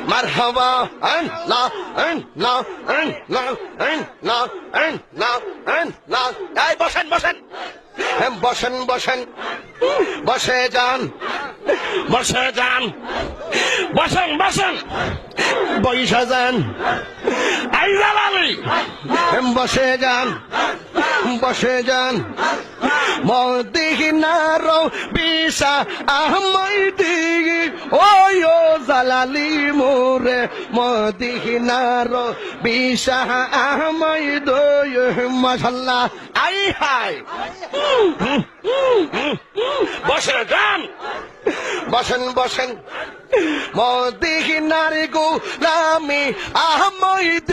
মারহাবা আল্লাহ আল্লাহ আল্লাহ আল্লাহ আল্লাহ আল্লাহ। এই বসেন বসেন বসেন বসেন, বসে যান বসে যান, বসেন বসেন, বইসা যান। এই জালালি বসে যান বসে যান। মদিনার বিশা আহমদি ওই ও জালালি মোরে মদিনার বিশা আহমদ মাশাআল্লাহ। আই হাই বসে যান বসেন বসেন। মদিনার গোলামি আহমদ